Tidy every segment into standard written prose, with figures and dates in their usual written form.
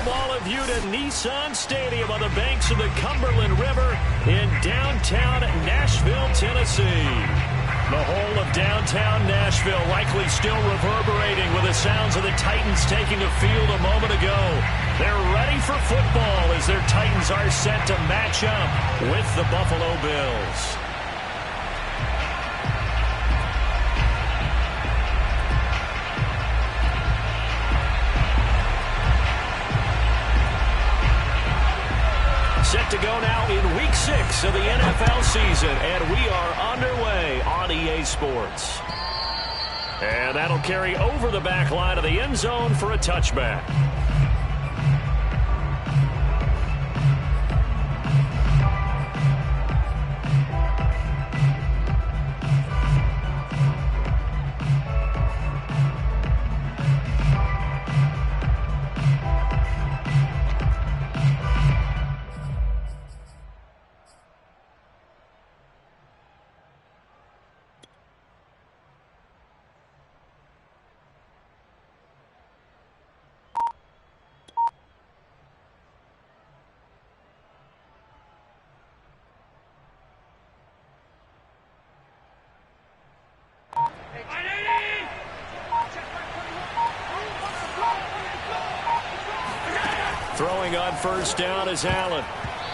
welcome all of you to Nissan Stadium on the banks of the Cumberland River in downtown Nashville, Tennessee. The whole of downtown Nashville likely still reverberating with the sounds of the Titans taking the field a moment ago. They're ready for football as their Titans are set to match up with the Buffalo Bills. Set to go now in Week 6 of the NFL season, and we are underway on EA Sports. And that'll carry over the back line of the end zone for a touchback. Throwing on first down is Allen.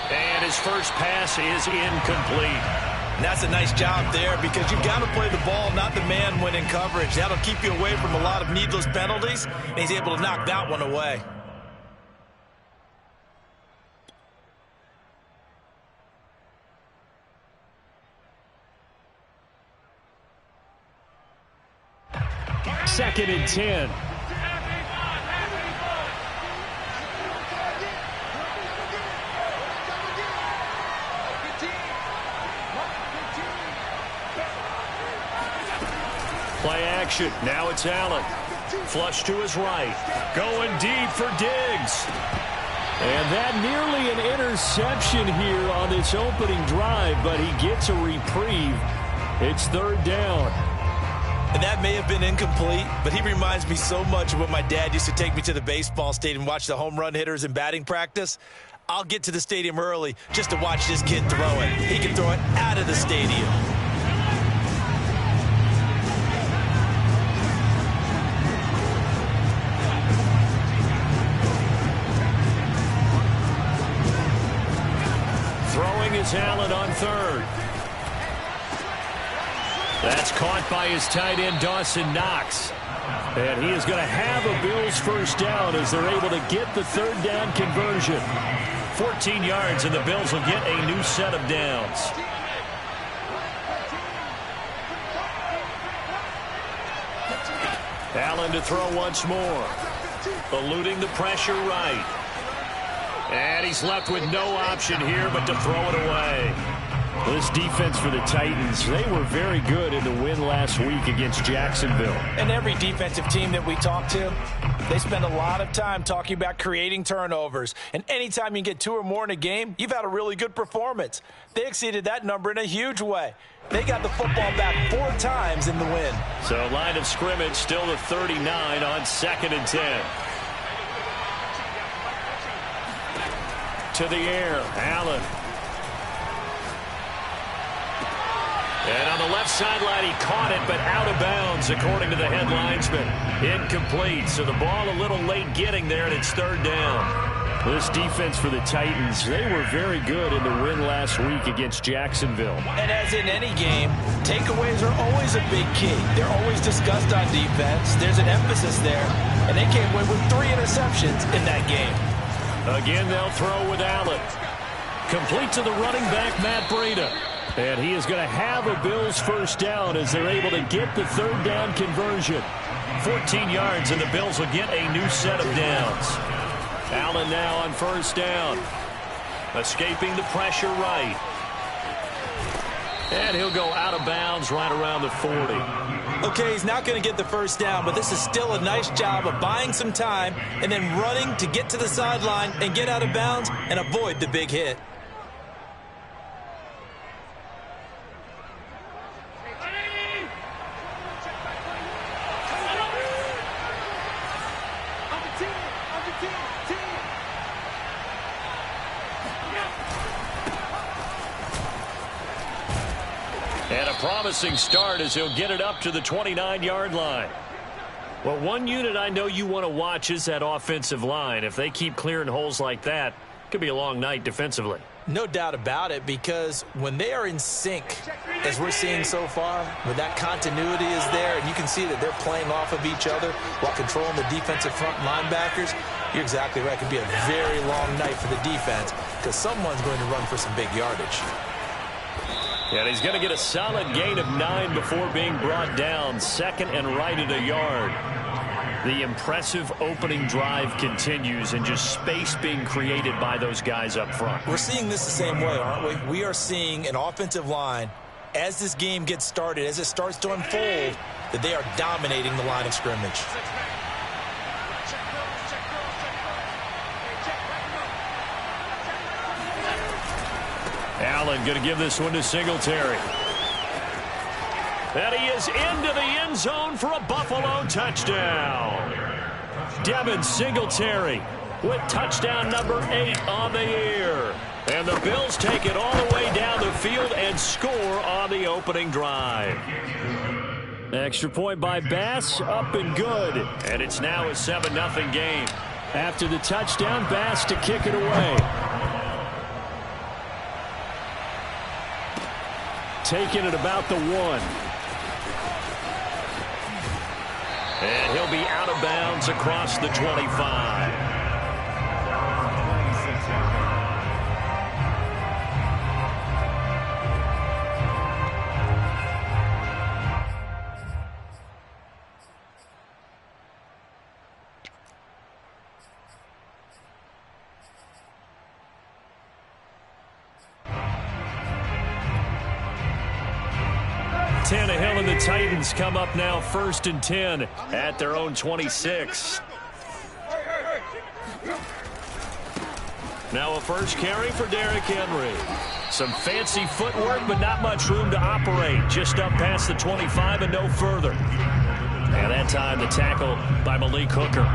And his first pass is incomplete. And that's a nice job there because you've got to play the ball, not the man when in coverage. That'll keep you away from a lot of needless penalties, and he's able to knock that one away. Second and 10. Play action. Now it's Allen. Flush to his right. Going deep for Diggs. And that nearly an interception here on this opening drive, but he gets a reprieve. It's third down. And that may have been incomplete, but he reminds me so much of when my dad used to take me to the baseball stadium and watch the home run hitters in batting practice. I'll get to the stadium early just to watch this kid throw it. He can throw it out of the stadium. Throwing is Allen on third. That's caught by his tight end, Dawson Knox. And he is going to have a Bills first down as they're able to get the third down conversion. 14 yards, and the Bills will get a new set of downs. Allen to throw once more. Eluding the pressure right. And he's left with no option here but to throw it away. This defense for the Titans, they were very good in the win last week against Jacksonville. And every defensive team that we talk to, they spend a lot of time talking about creating turnovers. And anytime you get 2 or more in a game, you've had a really good performance. They exceeded that number in a huge way. They got the football back 4 times in the win. So line of scrimmage still the 39 on 2nd and 10. To the air, Allen. And on the left sideline, he caught it, but out of bounds, according to the head linesman. Incomplete, so the ball a little late getting there, and it's third down. This defense for the Titans, they were very good in the win last week against Jacksonville. And as in any game, takeaways are always a big key. They're always discussed on defense. There's an emphasis there, and they came away with 3 interceptions in that game. Again, they'll throw with Allen. Complete to the running back, Matt Breida. And he is going to have a Bills first down as they're able to get the third down conversion. 14 yards, and the Bills will get a new set of downs. Allen now on first down. Escaping the pressure right. And he'll go out of bounds right around the 40. Okay, he's not going to get the first down, but this is still a nice job of buying some time and then running to get to the sideline and get out of bounds and avoid the big hit. promising start as he'll get it up to the 29-yard line. Well, one unit I know you want to watch is that offensive line. If they keep clearing holes like that, it could be a long night defensively. No doubt about it, because when they are in sync, as we're seeing so far, when that continuity is there, and you can see that they're playing off of each other while controlling the defensive front linebackers, you're exactly right. It could be a very long night for the defense because someone's going to run for some big yardage. And he's going to get a solid gain of 9 before being brought down. Second and right at a yard. The impressive opening drive continues, and just space being created by those guys up front. We're seeing this the same way, aren't we? We are seeing an offensive line, as this game gets started, as it starts to unfold, that they are dominating the line of scrimmage. Allen going to give this one to Singletary. And he is into the end zone for a Buffalo touchdown. Devin Singletary with touchdown number 8 on the year. And the Bills take it all the way down the field and score on the opening drive. Extra point by Bass, up and good. And it's now a 7-0 game. After the touchdown, Bass to kick it away. Taking it about the 1. And he'll be out of bounds across the 25. Tannehill and the Titans come up now 1st and 10 at their own 26. Now a first carry for Derrick Henry. Some fancy footwork, but not much room to operate. Just up past the 25 and no further. And that time the tackle by Malik Hooker.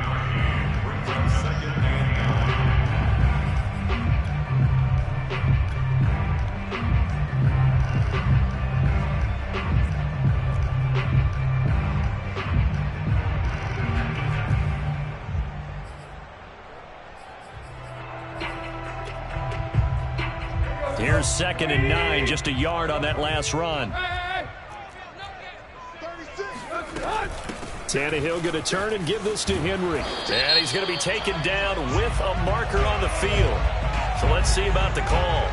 Here's 2nd and 9, just a yard on that last run. Tannehill going to turn and give this to Henry. And he's going to be taken down with a marker on the field. So let's see about the call.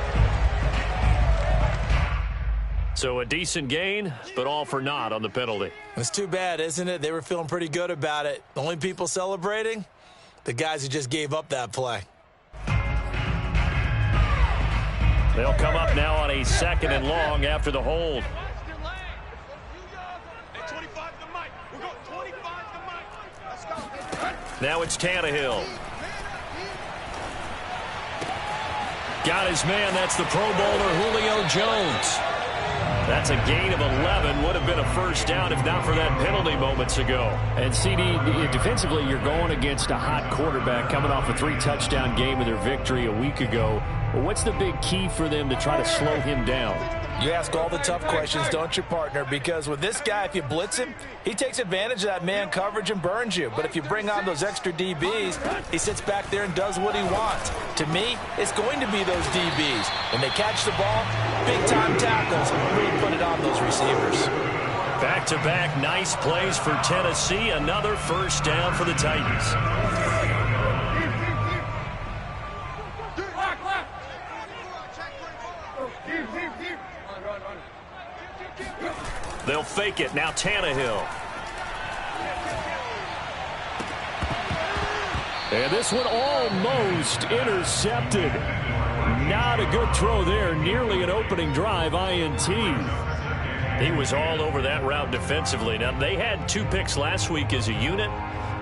So a decent gain, but all for naught on the penalty. It's too bad, isn't it? They were feeling pretty good about it. The only people celebrating? The guys who just gave up that play. They'll come up now on a 2nd and long after the hold. Now it's Tannehill. Got his man. That's the Pro Bowler Julio Jones. That's a gain of 11. Would have been a first down if not for that penalty moments ago. And CD, defensively, you're going against a hot quarterback coming off a 3-touchdown game of their victory a week ago. Well, what's the big key for them to try to slow him down? You ask all the tough questions, don't you, partner? Because with this guy, if you blitz him, he takes advantage of that man coverage and burns you. But if you bring on those extra DBs, he sits back there and does what he wants. To me, it's going to be those DBs. When they catch the ball, big-time tackles, really put it on those receivers. Back-to-back nice plays for Tennessee. Another first down for the Titans. They'll fake it. Now Tannehill. And this one almost intercepted. Not a good throw there. Nearly an opening drive INT. He was all over that route defensively. Now, they had 2 picks last week as a unit.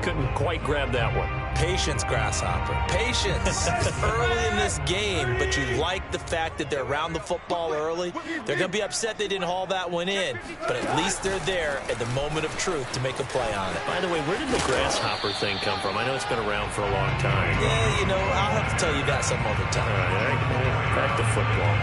Couldn't quite grab that one. Patience, Grasshopper. Patience. Early in this game, but you like the fact that they're around the football early. They're going to be upset they didn't haul that one in, but at least they're there at the moment of truth to make a play on it. By the way, where did the Grasshopper thing come from? I know it's been around for a long time. Yeah, you know, I'll have to tell you that some other time. All right, back to football.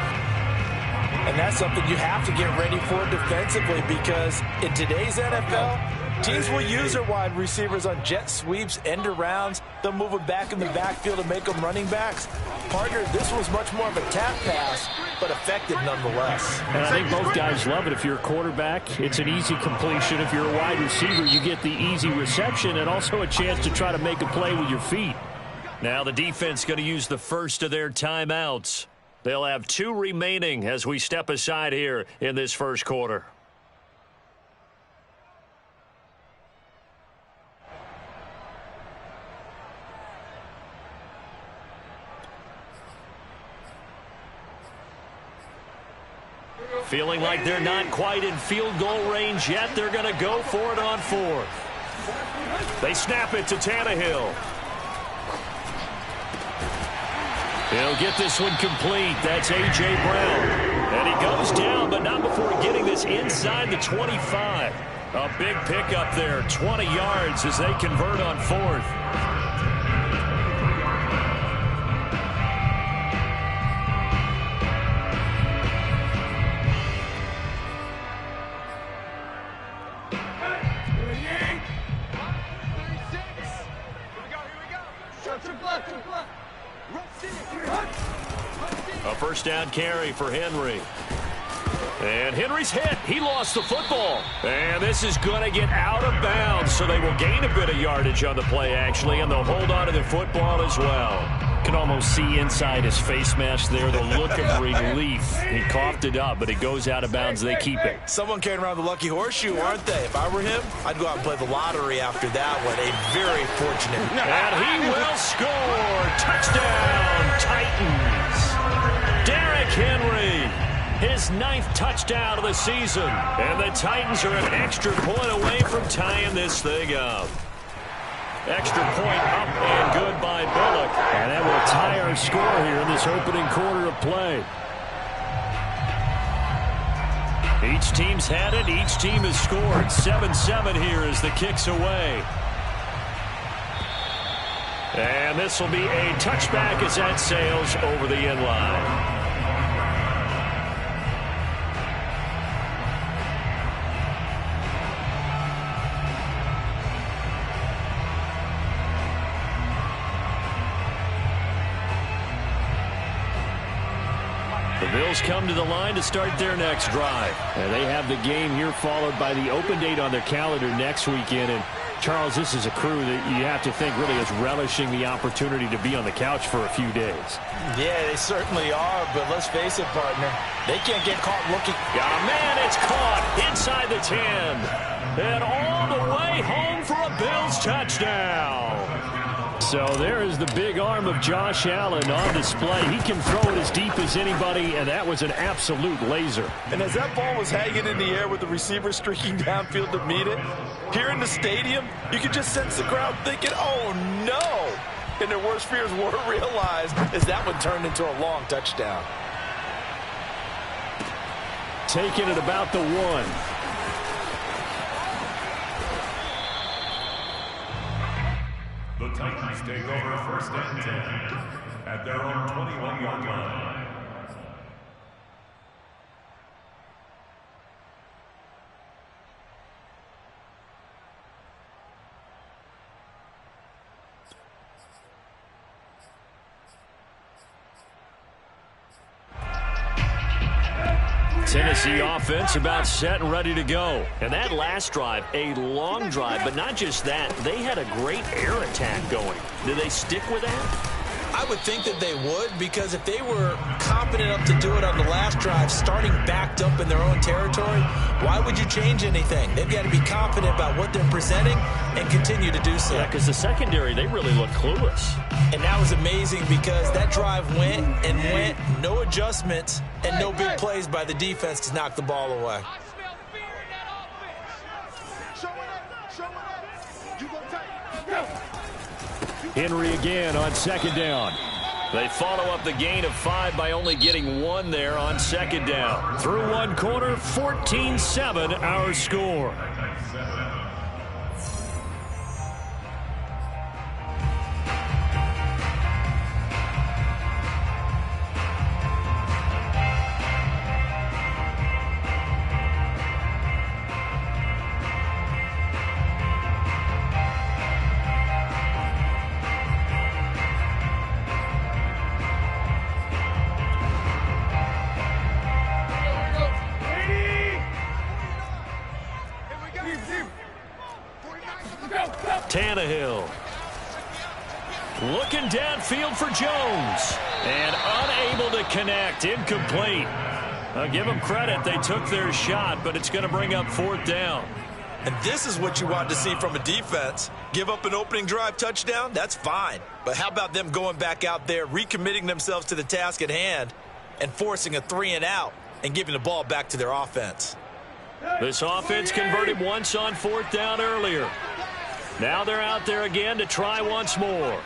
And that's something you have to get ready for defensively, because in today's NFL, teams will use their wide receivers on jet sweeps, end arounds. They'll move them back in the backfield and make them running backs. Partner, this was much more of a tap pass, but effective nonetheless. And I think both guys love it. If you're a quarterback, it's an easy completion. If you're a wide receiver, you get the easy reception and also a chance to try to make a play with your feet. Now the defense going to use the first of their timeouts. They'll have 2 remaining as we step aside here in this first quarter. Feeling like they're not quite in field goal range yet. They're going to go for it on 4th. They snap it to Tannehill. He'll get this one complete. That's A.J. Brown. And he goes down, but not before getting this inside the 25. A big pickup there, 20 yards as they convert on 4th. A first down carry for Henry. And Henry's hit. He lost the football. And this is going to get out of bounds, so they will gain a bit of yardage on the play, actually, and they'll hold on to the football as well. You can almost see inside his face mask there the look of relief. He coughed it up, but it goes out of bounds. They keep it. Someone carrying around the lucky horseshoe, aren't they? If I were him, I'd go out and play the lottery after that one. A very fortunate. And he will score. Touchdown, Titans. Derrick Henry, his 9th touchdown of the season. And the Titans are an extra point away from tying this thing up. Extra point up and good by Bullock. And that will tie our score here in this opening quarter of play. Each team's had it. Each team has scored. 7-7 here as the kick's away. And this will be a touchback as that sails over the end line. The Bills come to the line to start their next drive. And they have the game here followed by the open date on their calendar next weekend. And Charles, this is a crew that you have to think really is relishing the opportunity to be on the couch for a few days. Yeah, they certainly are, but let's face it, partner, they can't get caught looking. Got a man, it's caught inside the 10. And all the way home for a Bills touchdown. So there is the big arm of Josh Allen on display. He can throw it as deep as anybody, and that was an absolute laser. And as that ball was hanging in the air with the receiver streaking downfield to meet it, here in the stadium, you could just sense the crowd thinking, oh, no. And their worst fears were realized as that one turned into a long touchdown. Taking it about the 1. The Titans take over 1st and 10 at their own 21-yard line. Tennessee offense about set and ready to go. And that last drive, a long drive, but not just that. They had a great air attack going. Did they stick with that? I would think that they would, because if they were confident enough to do it on the last drive, starting backed up in their own territory, why would you change anything? They've got to be confident about what they're presenting and continue to do so. Yeah, because the secondary, they really look clueless. And that was amazing because that drive went and went, no adjustments, and no big plays by the defense to knock the ball away. Henry again on 2nd down. They follow up the gain of 5 by only getting 1 there on 2nd down. Through 1 quarter, 14-7 our score. Tannehill. Looking downfield for Jones. And unable to connect. Incomplete. I'll give them credit. They took their shot, but it's going to bring up 4th down. And this is what you want to see from a defense. Give up an opening drive touchdown, that's fine. But how about them going back out there, recommitting themselves to the task at hand, and forcing a 3-and-out and giving the ball back to their offense? This offense converted once on 4th down earlier. Now they're out there again to try once more.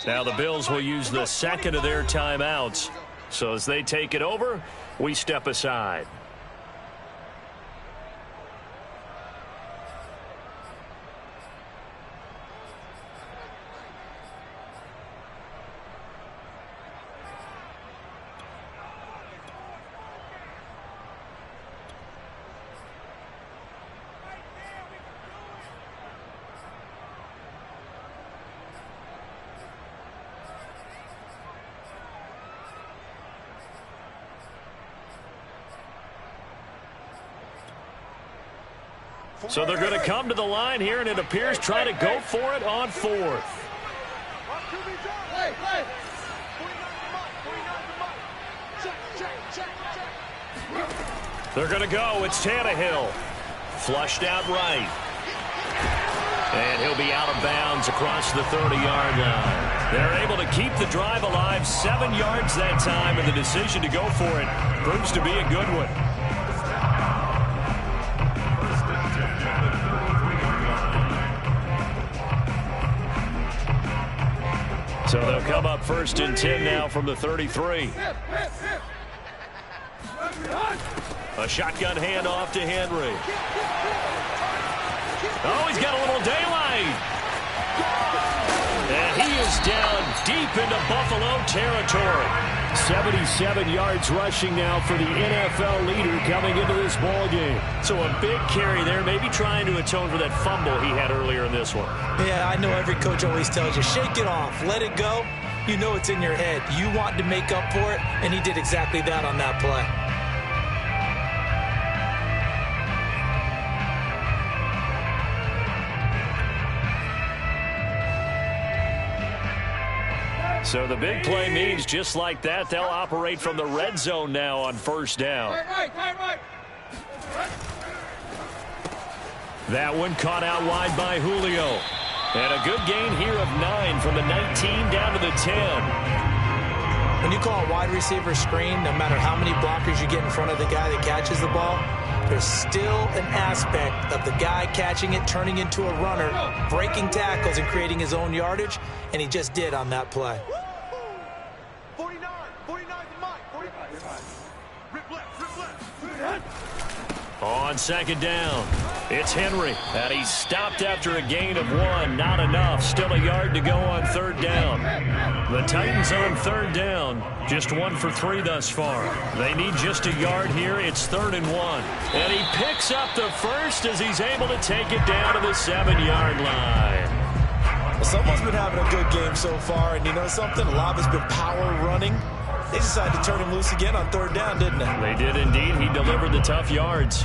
Now the Bills will use the second of their timeouts. So as they take it over, we step aside. So they're going to come to the line here, and it appears try to go for it on 4th. They're going to go. It's Tannehill. Flushed out right. And he'll be out of bounds across the 30-yard line. They're able to keep the drive alive, 7 yards that time, and the decision to go for it proves to be a good one. So they'll come up 1st and 10 now from the 33. A shotgun handoff to Henry. Oh, he's got a little daylight. And he is down deep into Buffalo territory. 77 yards rushing now for the NFL leader coming into this ball game. So a big carry there, maybe trying to atone for that fumble he had earlier in this one. Yeah, I know every coach always tells you, shake it off, let it go. You know it's in your head. You want to make up for it, and he did exactly that on that play. So the big play means just like that, they'll operate from the red zone now on 1st down. That one caught out wide by Julio. And a good gain here of 9 from the 19 down to the 10. When you call a wide receiver screen, no matter how many blockers you get in front of the guy that catches the ball, there's still an aspect of the guy catching it, turning into a runner, breaking tackles and creating his own yardage, and he just did on that play. 49 rip left. On 2nd down, it's Henry. And he's stopped after a gain of 1. Not enough. Still a yard to go on 3rd down. The Titans on 3rd down. Just 1 for 3 thus far. They need just a yard here. It's 3rd and 1. And he picks up the first as he's able to take it down to the 7-yard line. Well, someone's been having a good game so far, and you know something? A lot has been power running. They decided to turn him loose again on 3rd down, didn't they? They did indeed. He delivered the tough yards.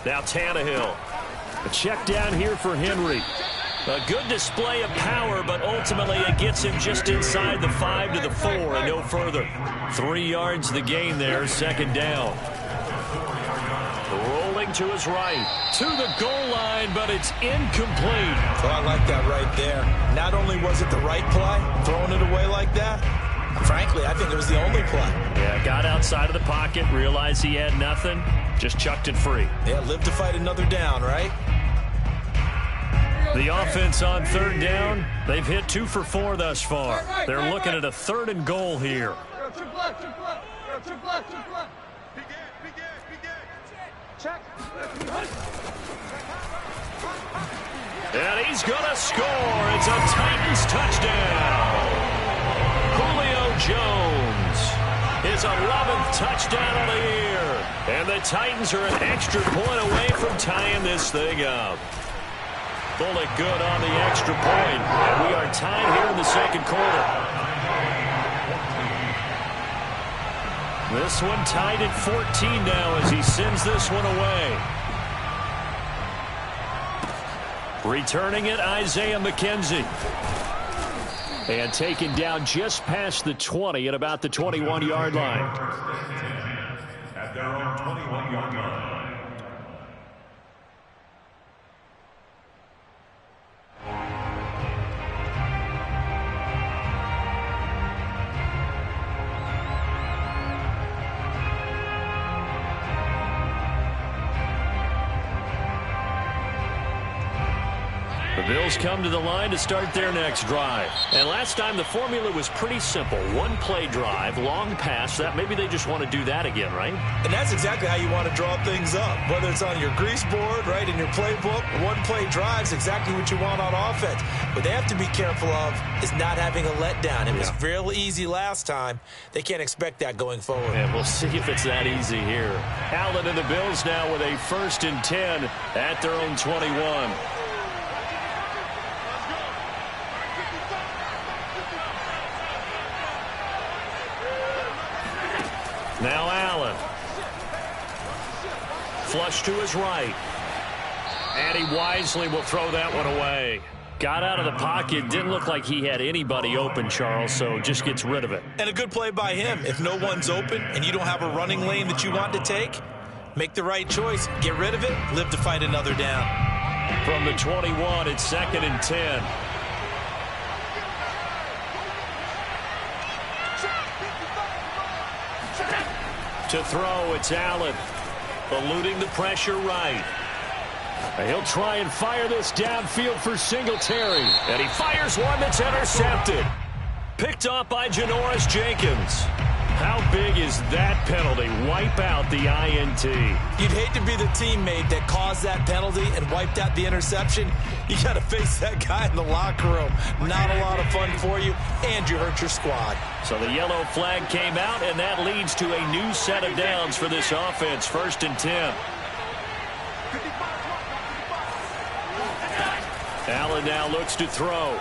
Now Tannehill. A check down here for Henry. A good display of power, but ultimately it gets him just inside the 5 to the 4 and no further. 3 yards the gain there, 2nd down. Rolling to his right, to the goal line, but it's incomplete. Oh, I like that right there. Not only was it the right play, throwing it away like that, frankly, I think it was the only play. Yeah, got outside of the pocket, realized he had nothing, just chucked it free. Yeah, live to fight another down, right? The offense on 3rd down, they've hit 2 for 4 thus far. They're looking at a 3rd and goal here. And he's going to score. It's a Titans touchdown. Julio Jones, his 11th touchdown of the year. And the Titans are an extra point away from tying this thing up. Bullet good on the extra point. And we are tied here in the second quarter. This one tied at 14 now as he sends this one away. Returning it, Isaiah McKenzie. And taken down just past the 20 at about the 21-yard line. At their own 21-yard line. The Bills come to the line to start their next drive. And last time the formula was pretty simple. One-play drive, long pass. That maybe they just want to do that again, right? And that's exactly how you want to draw things up. Whether it's on your grease board, right, in your playbook, one-play drive's exactly what you want on offense. What they have to be careful of is not having a letdown. It was real easy last time. They can't expect that going forward. And we'll see if it's that easy here. Allen and the Bills now with a 1st and 10 at their own 21. Now Allen. Flush to his right. And he wisely will throw that one away. Got out of the pocket. Didn't look like he had anybody open, Charles, so just gets rid of it. And a good play by him. If no one's open and you don't have a running lane that you want to take, make the right choice. Get rid of it. Live to fight another down. From the 21, it's 2nd and 10. To throw, it's Allen. Eluding the pressure right. He'll try and fire this downfield for Singletary. And he fires one that's intercepted. Picked off by Janoris Jenkins. How big is that penalty? Wipe out the INT. You'd hate to be the teammate that caused that penalty and wiped out the interception. You got to face that guy in the locker room. Not a lot of fun for you, and you hurt your squad. So the yellow flag came out, and that leads to a new set of downs for this offense. 1st and 10. Allen now looks to throw.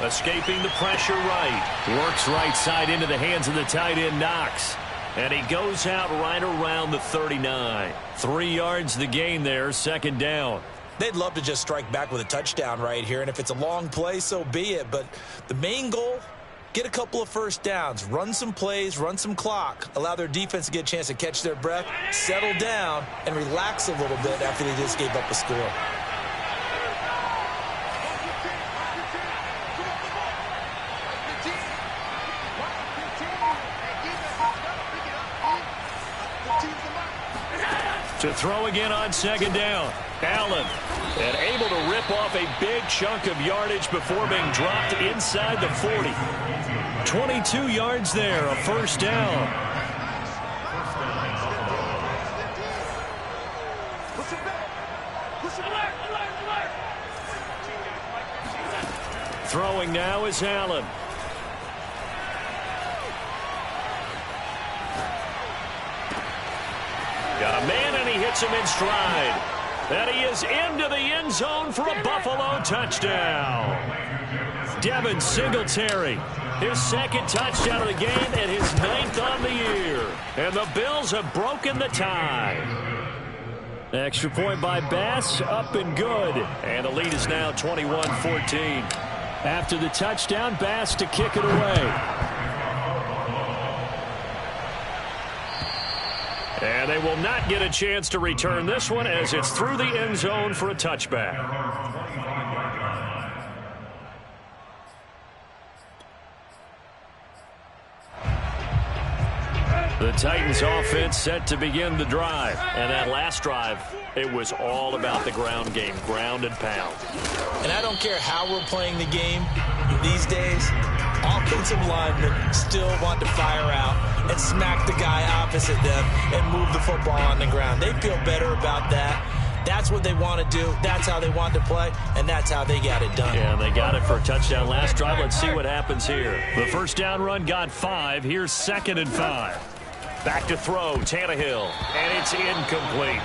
Escaping the pressure right. Works right side into the hands of the tight end, Knox. And he goes out right around the 39. 3 yards the gain there, 2nd down. They'd love to just strike back with a touchdown right here, and if it's a long play, so be it. But the main goal, get a couple of 1st downs, run some plays, run some clock, allow their defense to get a chance to catch their breath, settle down, and relax a little bit after they just gave up a score. To throw again on 2nd down. Allen, and able to rip off a big chunk of yardage before being dropped inside the 40. 22 yards there, a 1st down. Throwing now is Allen. Got a man, and he hits him in stride. And he is into the end zone for a Buffalo touchdown. Devin Singletary, his 2nd touchdown of the game and his 9th on the year. And the Bills have broken the tie. Extra point by Bass, up and good. And the lead is now 21-14. After the touchdown, Bass to kick it away. And they will not get a chance to return this one as it's through the end zone for a touchback. The Titans offense set to begin the drive. And that last drive, it was all about the ground game, ground and pound. And I don't care how we're playing the game these days, offensive linemen still want to fire out and smack the guy opposite them and move the football on the ground. They feel better about that. That's what they want to do. That's how they want to play, and that's how they got it done. Yeah, and they got it for a touchdown last drive. Let's see what happens here. The 1st down run got 5. Here's 2nd and 5. Back to throw, Tannehill, and it's incomplete.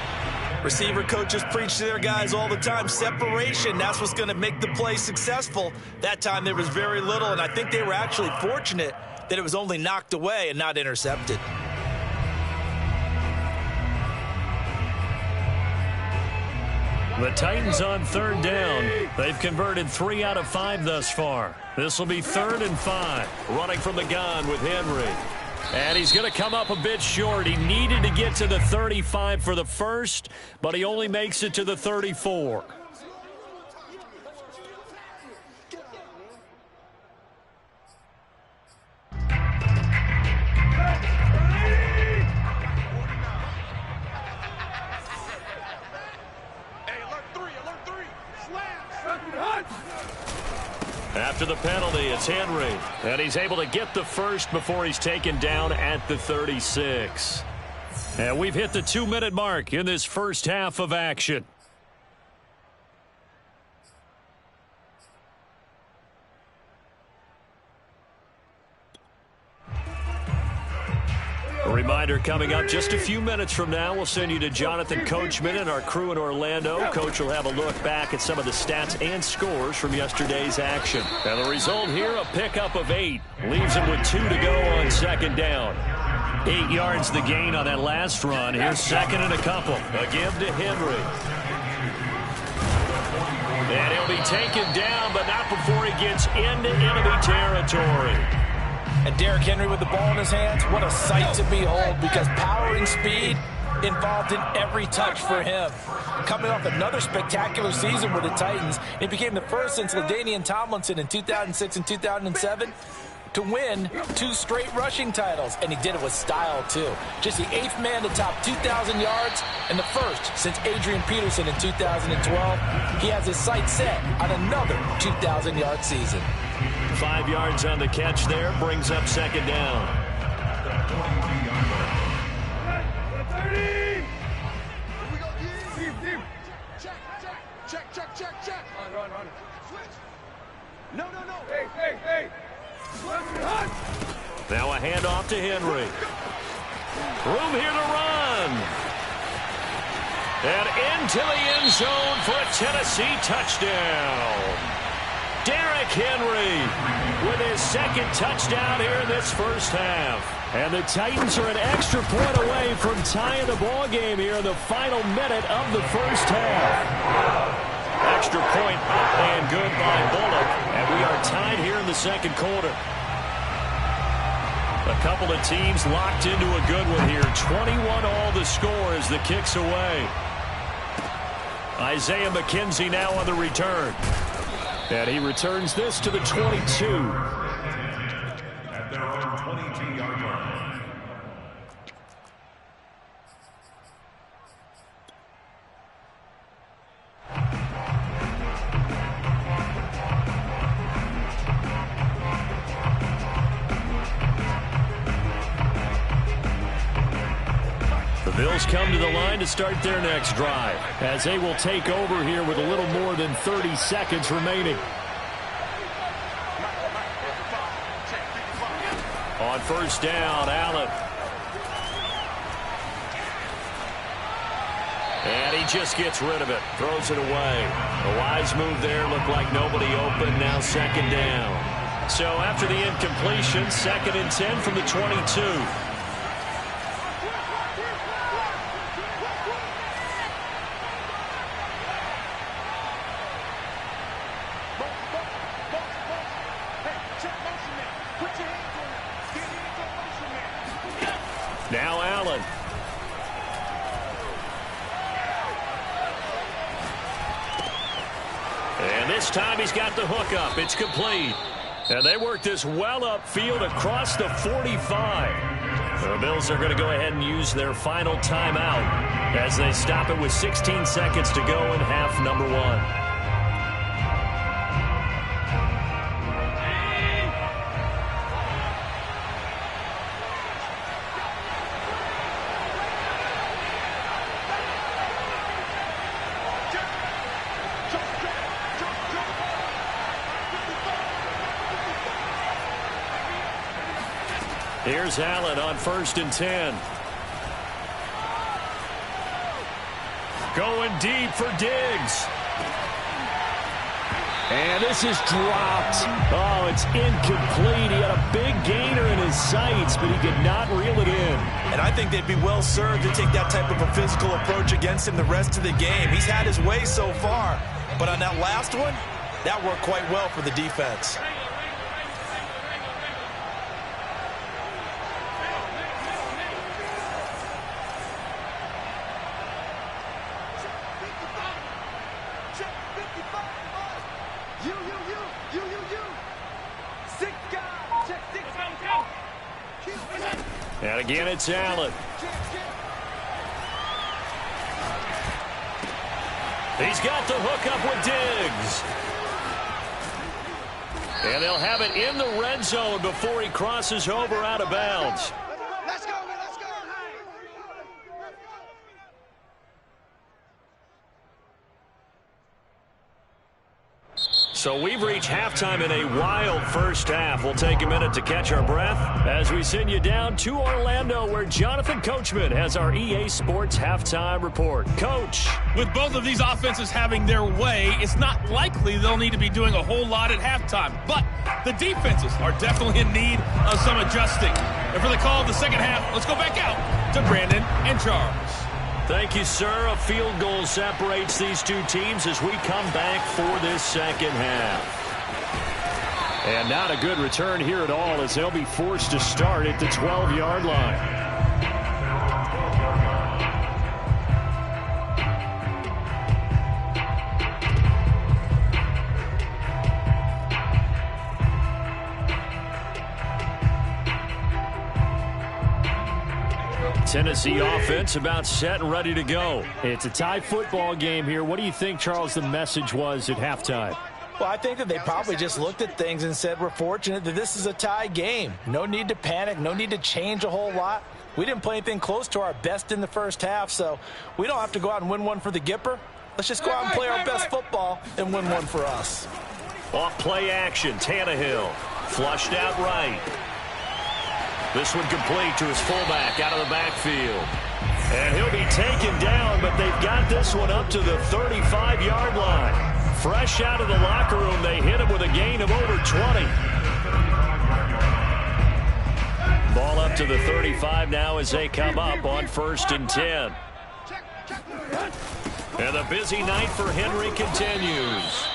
Receiver coaches preach to their guys all the time. Separation, that's what's going to make the play successful. That time there was very little, and I think they were actually fortunate that it was only knocked away and not intercepted. The Titans on third down. They've converted 3 out of 5 thus far. This will be 3rd and 5. Running from the gun with Henry. And he's going to come up a bit short. He needed to get to the 35 for the first, but he only makes it to the 34. After the penalty, it's Henry. And he's able to get the first before he's taken down at the 36. And we've hit the 2-minute mark in this first half of action. A reminder coming up just a few minutes from now, we'll send you to Jonathan Coachman and our crew in Orlando. Coach will have a look back at some of the stats and scores from yesterday's action. And the result here, a pickup of 8. Leaves him with 2 to go on second down. 8 yards the gain on that last run. Here's second and a couple. A give to Henry. And he'll be taken down, but not before he gets into enemy territory. And Derrick Henry with the ball in his hands, what a sight to behold, because power and speed involved in every touch for him. Coming off another spectacular season with the Titans, he became the first since LaDainian Tomlinson in 2006 and 2007 to win 2 straight rushing titles, and he did it with style too. Just the 8th man to top 2,000 yards and the first since Adrian Peterson in 2012. He has his sights set on another 2,000-yard season. 5 yards on the catch there, brings up second down. Check. Run. No. Hey. Now a handoff to Henry. Room here to run. And into the end zone for a Tennessee touchdown. Derrick Henry with his second touchdown here in this first half. And the Titans are an extra point away from tying the ball game here in the final minute of the first half. Extra point up and good by Bullock. And we are tied here in the second quarter. A couple of teams locked into a good one here. 21 all the score as the kick's away. Isaiah McKenzie now on the return. And he returns this to the 22. At their own 22-yard line. The Bills come to the line to start their next drive as they will take over here with a little more than 30 seconds remaining. On first down, Allen. And he just gets rid of it, throws it away. A wise move there, looked like nobody open, now second down. So after the incompletion, 2nd and 10 from the 22. Now Allen. And this time he's got the hook up. It's complete. And they work this well upfield across the 45. The Bills are going to go ahead and use their final timeout as they stop it with 16 seconds to go in half number 1. Here's Allen on 1st and 10. Going deep for Diggs. And this is dropped. Oh, it's incomplete. He had a big gainer in his sights, but he could not reel it in. And I think they'd be well served to take that type of a physical approach against him the rest of the game. He's had his way so far, but on that last one, that worked quite well for the defense. And again, it's Allen. He's got the hook up with Diggs. And they'll have it in the red zone before he crosses over out of bounds. Let's go, man, let's go. So we've reached halftime in a wild first half. We'll take a minute to catch our breath as we send you down to Orlando, where Jonathan Coachman has our EA Sports halftime report. Coach. With both of these offenses having their way, it's not likely they'll need to be doing a whole lot at halftime. But the defenses are definitely in need of some adjusting. And for the call of the second half, let's go back out to Brandon and Charles. Thank you, sir. A field goal separates these two teams as we come back for this second half. And not a good return here at all, as they'll be forced to start at the 12-yard line. Tennessee offense about set and ready to go. It's a tie football game here. What do you think, Charles, the message was at halftime? Well, I think that they probably just looked at things and said, we're fortunate that this is a tie game. No need to panic. No need to change a whole lot. We didn't play anything close to our best in the first half, so we don't have to go out and win one for the Gipper. Let's just go out and play our best football and win one for us. Off play action, Tannehill. Flushed out right. This one complete to his fullback out of the backfield. And he'll be taken down, but they've got this one up to the 35-yard line. Fresh out of the locker room, they hit him with a gain of over 20. Ball up to the 35 now as they come up on 1st and 10. And the busy night for Henry continues.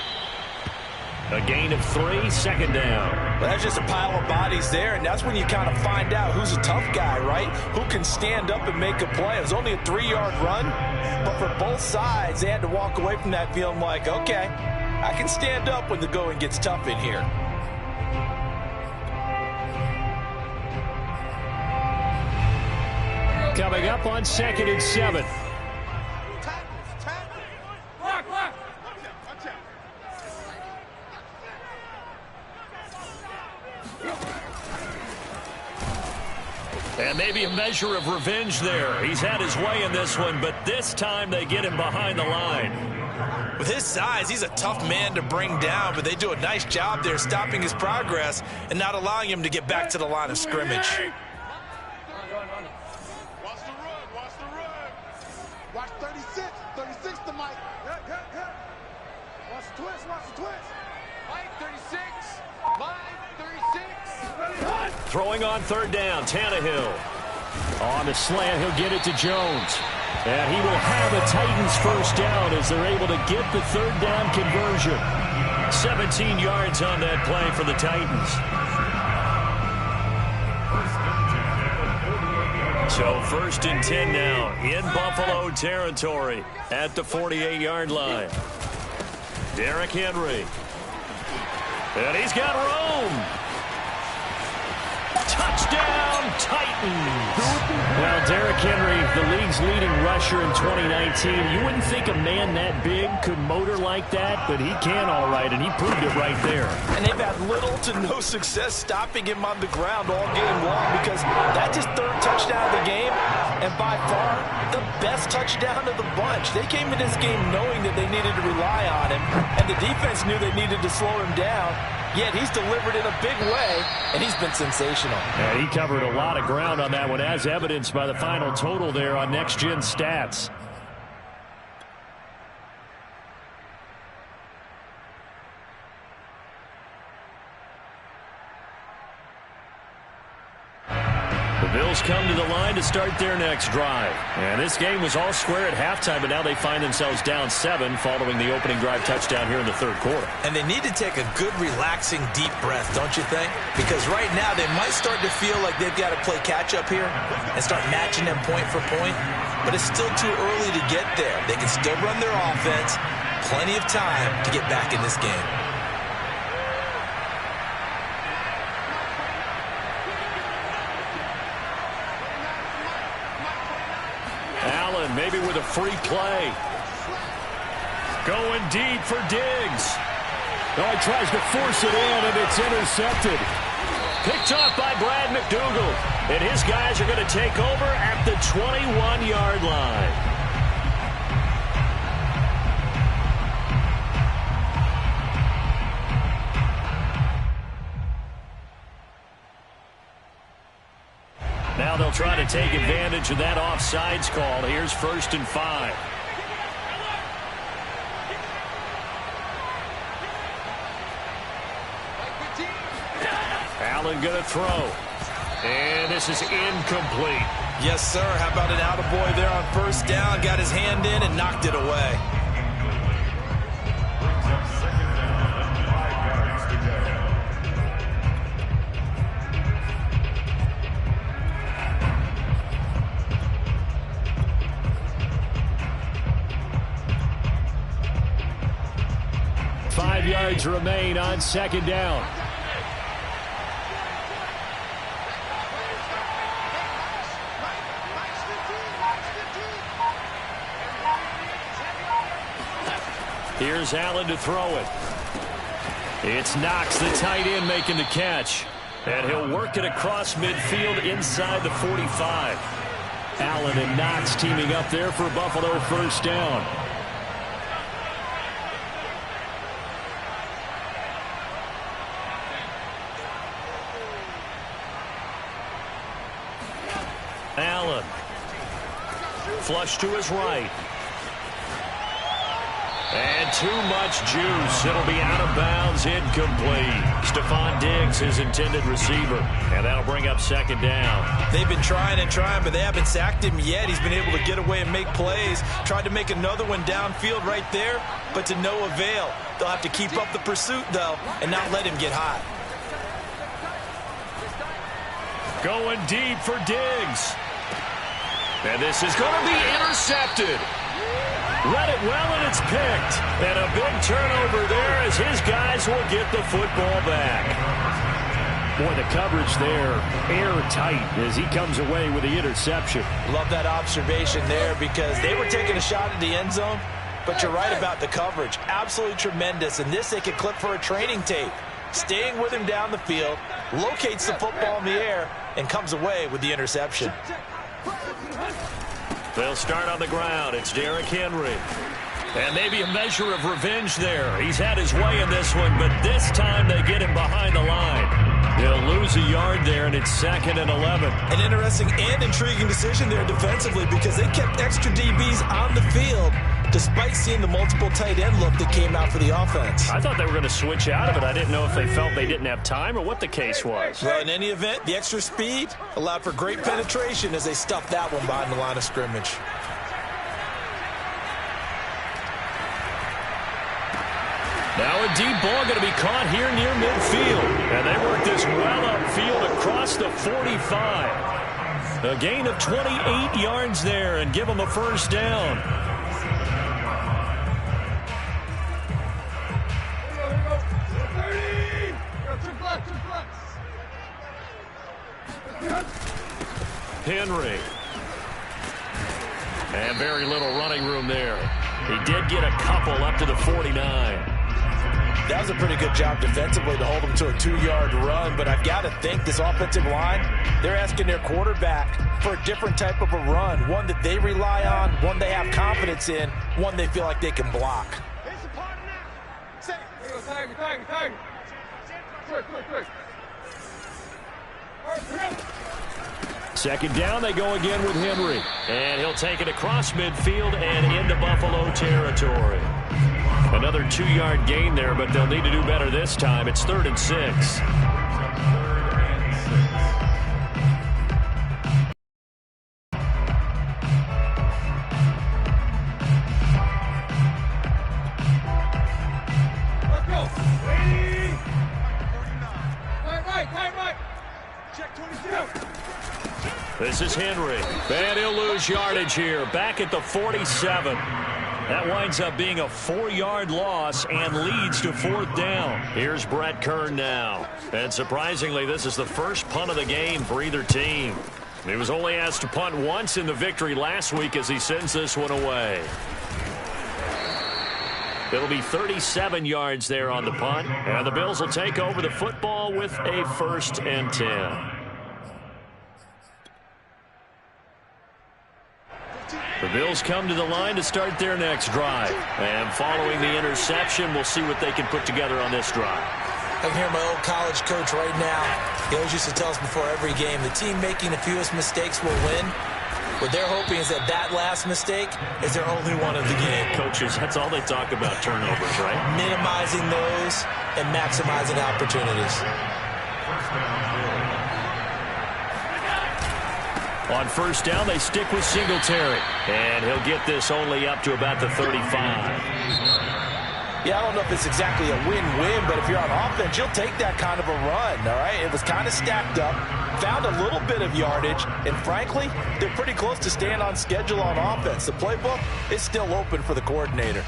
A gain of 3, second down. But that's just a pile of bodies there, and that's when you kind of find out who's a tough guy, right? Who can stand up and make a play. It was only a 3-yard run, but for both sides, they had to walk away from that feeling like, okay, I can stand up when the going gets tough in here. Coming up on 2nd and 7. And maybe a measure of revenge there. He's had his way in this one, but this time they get him behind the line. With his size, he's a tough man to bring down, but they do a nice job there stopping his progress and not allowing him to get back to the line of scrimmage. Watch the run, watch the run. Watch 36, 36 to Mike. Watch the twist, watch the twist. Mike, 36, Mike, 36. Throwing on 3rd down, Tannehill. On the slant, he'll get it to Jones. And he will have a Titans first down as they're able to get the 3rd down conversion. 17 yards on that play for the Titans. So 1st and 10 now in Buffalo territory at the 48-yard line. Derrick Henry. And he's got room. Touchdown, Titans. Well, Derrick Henry, the league's leading rusher in 2019. You wouldn't think a man that big could motor like that, but he can all right, and he proved it right there. And they've had little to no success stopping him on the ground all game long because that's his 3rd touchdown of the game, and by far the best touchdown of the bunch. They came in this game knowing that they needed to rely on him, and the defense knew they needed to slow him down. Yet he's delivered in a big way, and he's been sensational. And he covered a lot of ground on that one, as evidenced by the final total there on Next Gen Stats. The Bills come to the line to start their next drive. And this game was all square at halftime, but now they find themselves down 7 following the opening drive touchdown here in the third quarter. And they need to take a good, relaxing, deep breath, don't you think? Because right now they might start to feel like they've got to play catch-up here and start matching them point for point. But it's still too early to get there. They can still run their offense. Plenty of time to get back in this game. Allen maybe with a free play. Going deep for Diggs. Oh, he tries to force it in, and it's intercepted. Picked off by Brad McDougal. And his guys are going to take over at the 21-yard line. Now they'll try to take advantage of that offsides call. Here's 1st and 5. Allen going to throw. And this is incomplete. Yes, sir. How about an attaboy there on 1st down? Got his hand in and knocked it away. Yards remain on 2nd down. Here's Allen to throw it. It's Knox, the tight end, making the catch. And he'll work it across midfield inside the 45. Allen and Knox teaming up there for Buffalo 1st down. Allen. Flush to his right. And too much juice. It'll be out of bounds, incomplete. Stephon Diggs, his intended receiver. And that'll bring up 2nd down. They've been trying and trying, but they haven't sacked him yet. He's been able to get away and make plays. Tried to make another one downfield right there, but to no avail. They'll have to keep up the pursuit, though, and not let him get hot. Going deep for Diggs. And this is going to be intercepted. Read it well, and it's picked. And a big turnover there as his guys will get the football back. Boy, the coverage there, airtight as he comes away with the interception. Love that observation there because they were taking a shot at the end zone, but you're right about the coverage. Absolutely tremendous. And this they could clip for a training tape. Staying with him down the field, locates the football in the air, and comes away with the interception. They'll start on the ground. It's Derrick Henry. And maybe a measure of revenge there. He's had his way in this one, but this time they get him behind the line. They'll lose a yard there, and it's 2nd and 11. An interesting and intriguing decision there defensively because they kept extra DBs on the field despite seeing the multiple tight end look that came out for the offense. I thought they were going to switch out of it. I didn't know if they felt they didn't have time or what the case was. Well, in any event, the extra speed allowed for great penetration as they stuffed that one behind the line of scrimmage. Now a deep ball going to be caught here near midfield. And they work this well upfield across the 45. A gain of 28 yards there and give them a 1st down. Henry. And very little running room there. He did get a couple up to the 49. That was a pretty good job defensively to hold him to a 2-yard run, but I've got to think this offensive line, they're asking their quarterback for a different type of a run, one that they rely on, one they have confidence in, one they feel like they can block. Second down, they go again with Henry. And he'll take it across midfield and into Buffalo territory. Another 2-yard gain there, but they'll need to do better this time. It's 3rd and 6. This is Henry. And he'll lose yardage here. Back at the 47. That winds up being a 4-yard loss and leads to 4th down. Here's Brett Kern now. And surprisingly, this is the first punt of the game for either team. He was only asked to punt once in the victory last week as he sends this one away. It'll be 37 yards there on the punt. And the Bills will take over the football with a 1st and 10. The Bills come to the line to start their next drive. And following the interception, we'll see what they can put together on this drive. I can hear my old college coach right now. He always used to tell us before every game, the team making the fewest mistakes will win. What they're hoping is that last mistake is their only one of the game. Coaches, that's all they talk about, turnovers, right? Minimizing those and maximizing opportunities. On 1st down, they stick with Singletary. And he'll get this only up to about the 35. Yeah, I don't know if it's exactly a win-win, but if you're on offense, you'll take that kind of a run, all right? It was kind of stacked up, found a little bit of yardage, and frankly, they're pretty close to staying on schedule on offense. The playbook is still open for the coordinator.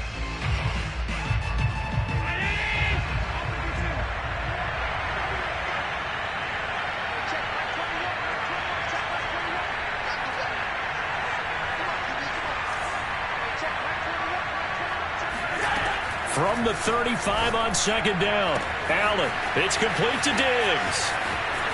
From the 35 on 2nd down. Allen, it's complete to Diggs.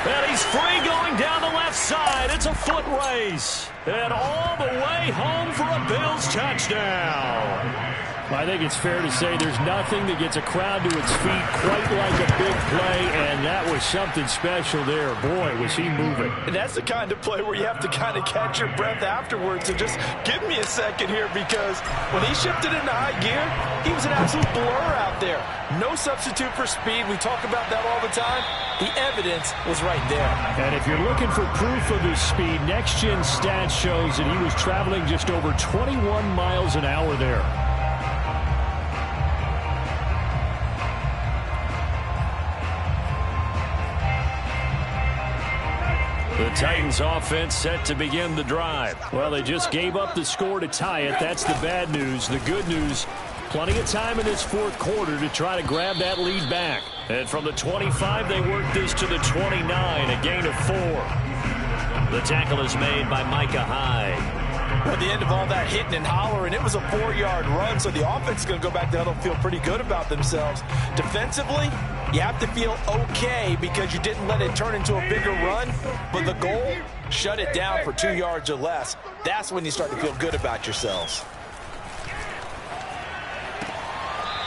And he's free going down the left side. It's a foot race. And all the way home for a Bills touchdown. I think it's fair to say there's nothing that gets a crowd to its feet quite like a big play, and that was something special there. Boy, was he moving. And that's the kind of play where you have to kind of catch your breath afterwards and just give me a second here, because when he shifted into high gear, he was an absolute blur out there. No substitute for speed. We talk about that all the time. The evidence was right there. And if you're looking for proof of his speed, Next Gen Stats shows that he was traveling just over 21 miles an hour there. The Titans offense set to begin the drive. Well, they just gave up the score to tie it. That's the bad news. The good news, plenty of time in this 4th quarter to try to grab that lead back. And from the 25, they work this to the 29, a gain of 4. The tackle is made by Micah Hyde. At the end of all that hitting and hollering, it was a 4-yard run, so the offense is going to go back there and feel pretty good about themselves. Defensively, you have to feel okay because you didn't let it turn into a bigger run, but the goal, shut it down for 2 yards or less. That's when you start to feel good about yourselves.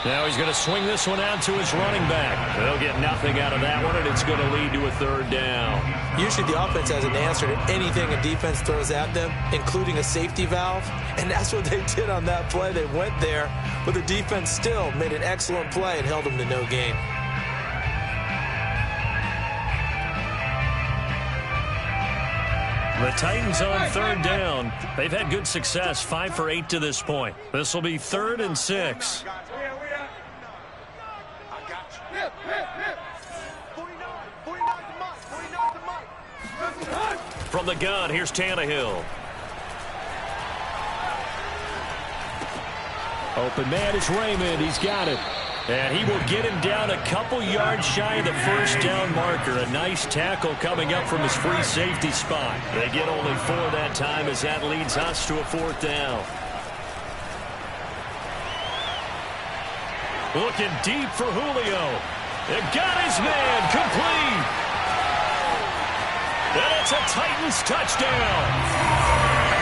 Now he's going to swing this one out to his running back. They'll get nothing out of that one, and it's going to lead to a 3rd down. Usually the offense has an answer to anything a defense throws at them, including a safety valve, and that's what they did on that play. They went there, but the defense still made an excellent play and held them to no gain. The Titans on 3rd down. They've had good success, 5 for 8 to this point. This will be 3rd and 6. From the gun, here's Tannehill. Open man is Raymond. He's got it. And he will get him down a couple yards shy of the 1st down marker. A nice tackle coming up from his free safety spot. They get only 4 that time as that leads us to a 4th down. Looking deep for Julio. It got his man complete. And it's a Titans touchdown.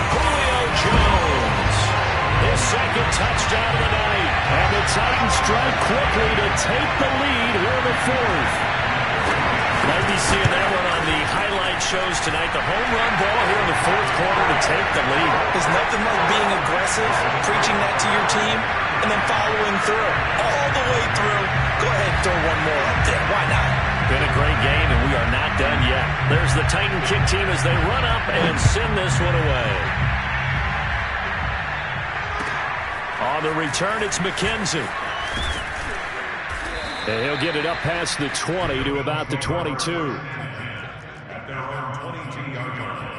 Julio Jones. His 2nd touchdown of the night. And the Titans strike quickly to take the lead here in the 4th. Might be seeing that one on the highlight shows tonight. The home run ball here in the 4th quarter to take the lead. There's nothing like being aggressive, preaching that to your team, and then following through. All the way through. Go ahead and throw one more up there. Why not? Been a great game, and we are not done yet. There's the Titan kick team as they run up and send this one away. On the return, it's McKenzie. And he'll get it up past the 20 to about the 22. At their own 22-yard line.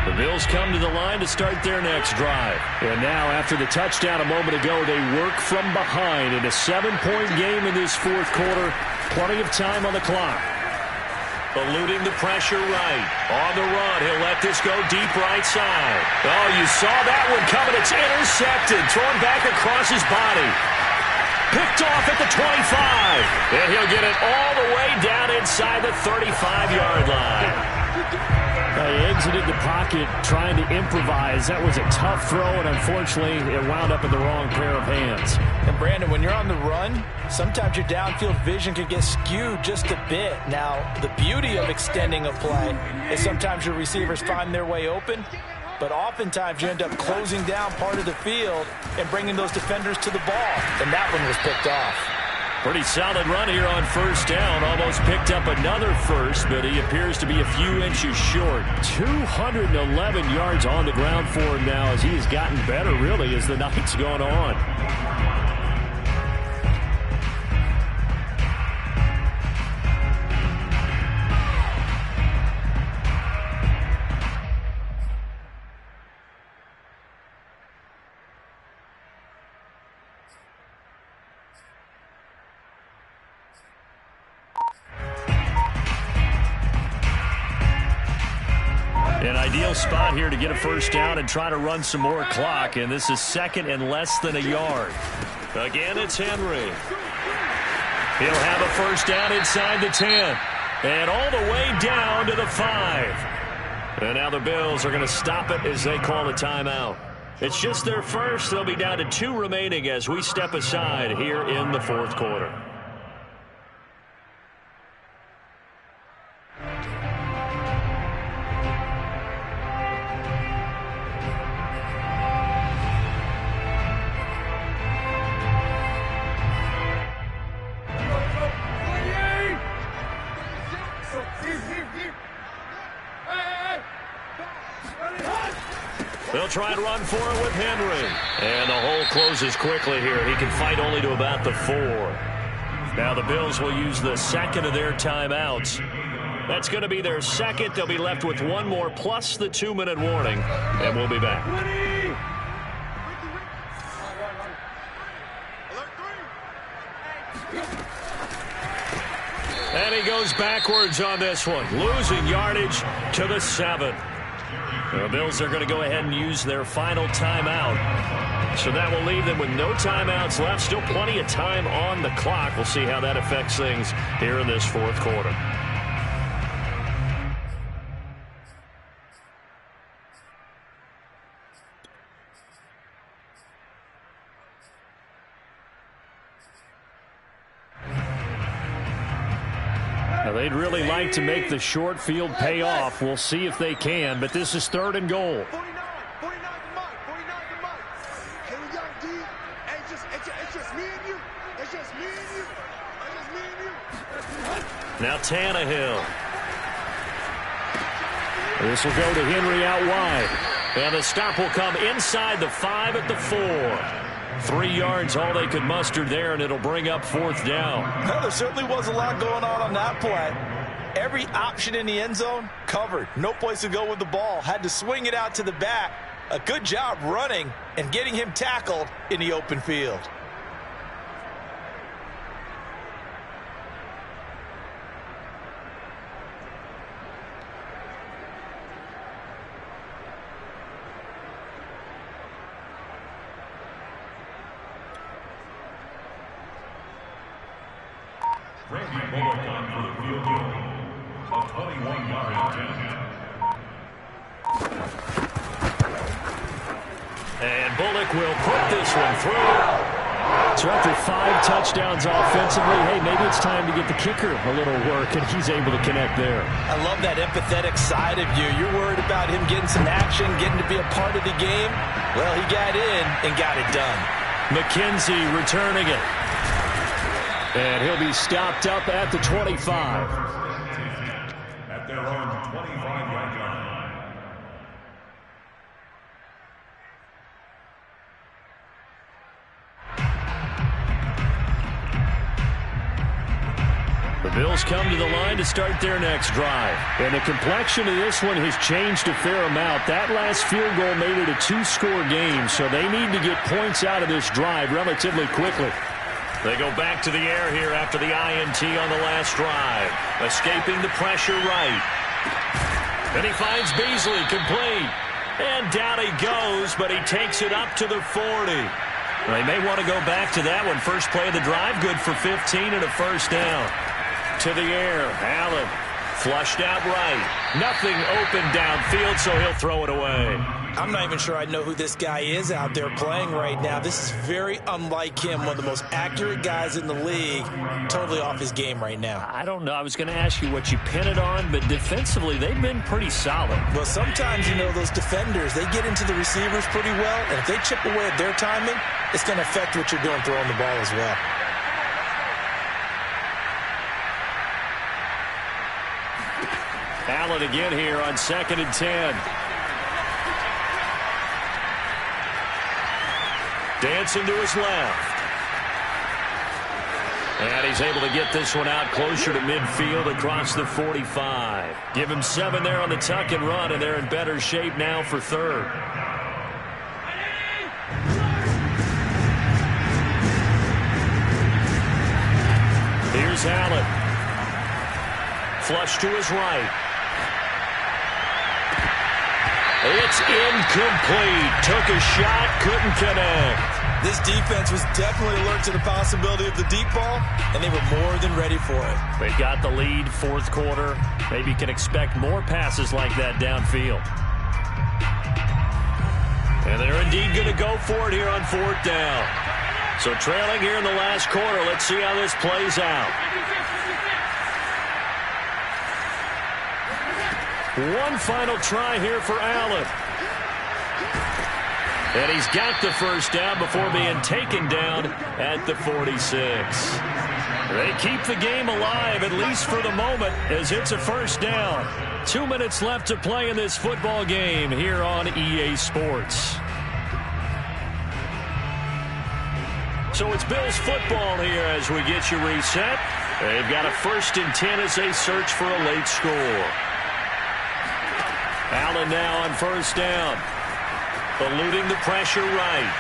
The Bills come to the line to start their next drive. And now, after the touchdown a moment ago, they work from behind in a 7-point game in this fourth quarter. Plenty of time on the clock. Eluding the pressure right. On the run, he'll let this go deep right side. Oh, you saw that one coming. It's intercepted. Thrown back across his body. Picked off at the 25. And he'll get it all the way down inside the 35-yard line. He exited the pocket trying to improvise. That was a tough throw, and unfortunately, it wound up in the wrong pair of hands. And, Brandon, when you're on the run, sometimes your downfield vision can get skewed just a bit. Now, the beauty of extending a play is sometimes your receivers find their way open, but oftentimes you end up closing down part of the field and bringing those defenders to the ball, and that one was picked off. Pretty solid run here on first down. Almost picked up another first, but he appears to be a few inches short. 211 yards on the ground for him now as he has gotten better, really, as the night's gone on. An ideal spot here to get a first down and try to run some more clock, and this is second and less than a yard. Again, it's Henry. He'll have a first down inside the 10 and all the way down to the 5. And now the Bills are going to stop it as they call a timeout. It's just their first. They'll be down to 2 remaining as we step aside here in the fourth quarter. They'll try and run for it with Henry. And the hole closes quickly here. He can fight only to about the 4. Now the Bills will use the second of their timeouts. That's going to be their second. They'll be left with one more plus the 2-minute warning. And we'll be back. And he goes backwards on this one. Losing yardage to the 7. The Bills are going to go ahead and use their final timeout. So that will leave them with no timeouts left. Still plenty of time on the clock. We'll see how that affects things here in this fourth quarter. Now, they'd really like to make the short field pay off. We'll see if they can, but this is 3rd and goal. 49 to Mike. Here we go, D. Hey, it's just me and you. It's just me and you. It's just me and you. Now Tannehill. This will go to Henry out wide. And the stop will come inside the 5 at the 4. 3 yards, all they could muster there, and it'll bring up 4th down. Well, there certainly was a lot going on that play. Every option in the end zone covered. No place to go with the ball. Had to swing it out to the back. A good job running and getting him tackled in the open field. Randy Bullock on for the field goal. A 21-yard attempt. And Bullock will put this one through. So after 5 touchdowns offensively, hey, maybe it's time to get the kicker a little work, and he's able to connect there. I love that empathetic side of you. You're worried about him getting some action, getting to be a part of the game. Well, he got in and got it done. McKenzie returning it. And he'll be stopped up at the 25. At their own 25-yard line. The Bills come to the line to start their next drive. And the complexion of this one has changed a fair amount. That last field goal made it a 2-score game, so they need to get points out of this drive relatively quickly. They go back to the air here after the INT on the last drive. Escaping the pressure right. And he finds Beasley complete. And down he goes, but he takes it up to the 40. They may want to go back to that one. First play of the drive, good for 15 and a first down. To the air, Allen flushed out right. Nothing open downfield, so he'll throw it away. I'm not even sure I know who this guy is out there playing right now. This is very unlike him, one of the most accurate guys in the league. Totally off his game right now. I don't know. I was going to ask you what you pin it on, but defensively, they've been pretty solid. Well, sometimes, you know, those defenders, they get into the receivers pretty well, and if they chip away at their timing, it's going to affect what you're doing throwing the ball as well. Allen again here on 2nd and 10. Dancing to his left. And he's able to get this one out closer to midfield across the 45. Give him 7 there on the tuck and run, and they're in better shape now for 3rd. Here's Allen. Flush to his right. It's incomplete. Took a shot, couldn't connect. This defense was definitely alert to the possibility of the deep ball, and they were more than ready for it. They've got the lead, 4th quarter. Maybe you can expect more passes like that downfield. And they're indeed going to go for it here on 4th down. So trailing here in the last quarter. Let's see how this plays out. One final try here for Allen. And he's got the first down before being taken down at the 46. They keep the game alive, at least for the moment, as it's a first down. 2 minutes left to play in this football game here on EA Sports. So it's Bills football here as we get you reset. They've got a 1st and 10 as they search for a late score. Allen now on 1st down. Eluding the pressure right.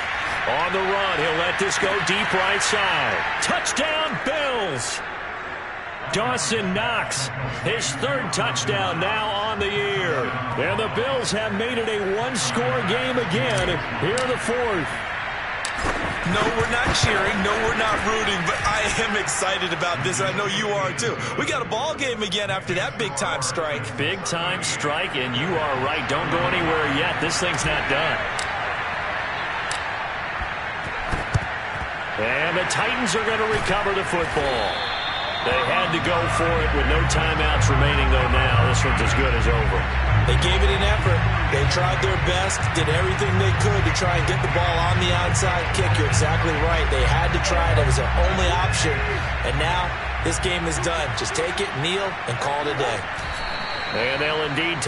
On the run, he'll let this go deep right side. Touchdown, Bills! Dawson Knox, his 3rd touchdown now on the year. And the Bills have made it a 1-score game again here in the 4th. No, we're not cheering. No, we're not rooting, but I am excited about this, and I know you are too. We got a ball game again after that big-time strike. Big-time strike, and you are right. Don't go anywhere yet. This thing's not done. And the Titans are going to recover the football. They had to go for it with no timeouts remaining, though now. This one's as good as over. They gave it an effort. They tried their best, did everything they could to try and get the ball on the onside kick. You're exactly right. They had to try it. It was their only option. And now this game is done. Just take it, kneel, and call it a day. And they'll indeed take